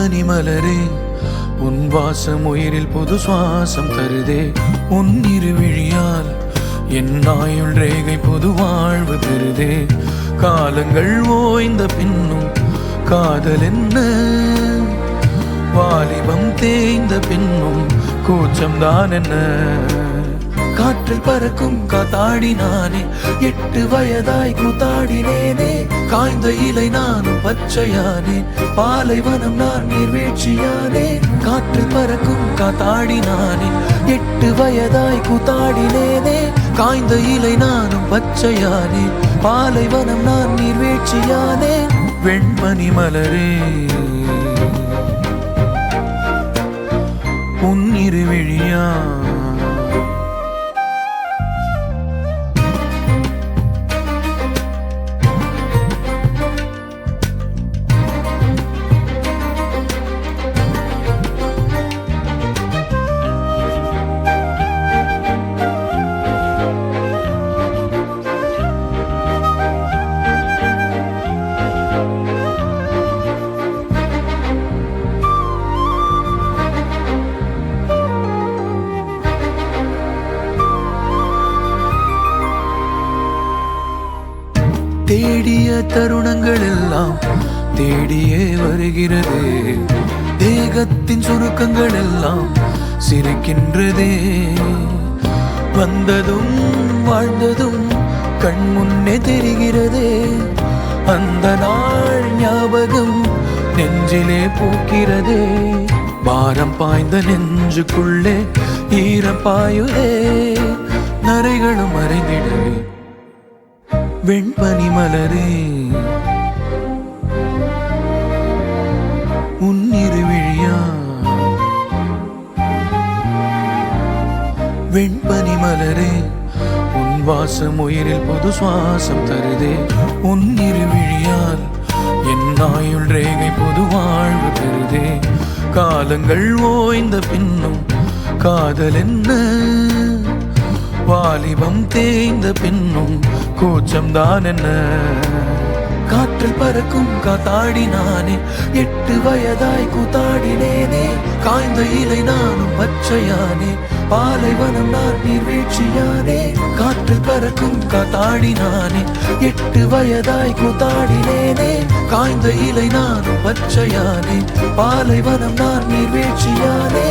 வெண்பனி மலரே உன் வாசம் உயிரில் புது சுவாசம் தருதே. உன் இருவிழியால் என் ஆயுள் ரேகை புது வாழ்வு பெறுதே. காலங்கள் ஓய்ந்த பின்னும் காதல் என்ன, வாலிபம் தேய்ந்த பின்னும் கூச்சம்தான் என்ன. காற்றில் பறக்கும் காத்தாடி நானே, 8 வயதாய் கூத்தாடினேனே. காய்ந்த இலை நானும் பச்சையானே, பாலைவனம் நான் நீர்வீழ்ச்சியானே. காற்றில் பறக்கும் காத்தாடி நானே, 8 வயதாய் கூத்தாடினேனே. காய்ந்த இலை நானும் பச்சையானே, பாலைவனம் நான் நீர்வீழ்ச்சியானே. வெண்பனி மலரே உன் இருவிழியா தேடிய தருணங்கள் எல்லாம் தேடியே வருகிறது. தேகத்தின் சுருக்கங்கள் எல்லாம் சிரிக்கின்றதே. வந்ததும் வாழ்ந்ததும் கண் முன்னே தெரிகிறதே. அந்த நாள் ஞாபகம் நெஞ்சிலே பூக்கிறதே. பாரம் பாய்ந்த நெஞ்சுக்குள்ளே ஈரம் பாயுதே. நரைகளும் மறைந்திடவே வெண்பனி மலரே உன் இருவிழியா. வெண்பனி மலரே உன் வாசம் உயிரில் புது சுவாசம் தருதே. உன் இருவிழியால் என் ஆயுள் ரேகை புது வாழ்வு பெறுதே. காலங்கள் ஓய்ந்த பின்னும் காதல் என்ன, வாலிபம் தேய்ந்த பின்னும் கூச்சம்தான் என்ன. காற்றில் பறக்கும் காத்தாடி நானே, 8 வயதாய் கூத்தாடினேனே. காய்ந்த இலை நானும் பச்சையானே, பாலைவனம் நான் நீர்வீழ்ச்சியானே. காற்றில் பறக்கும் காத்தாடி நானே, 8 வயதாய் கூத்தாடினேனே. காய்ந்த இலை நானும் பச்சையானே, பாலைவனம் நான் நீர்வீழ்ச்சியானே.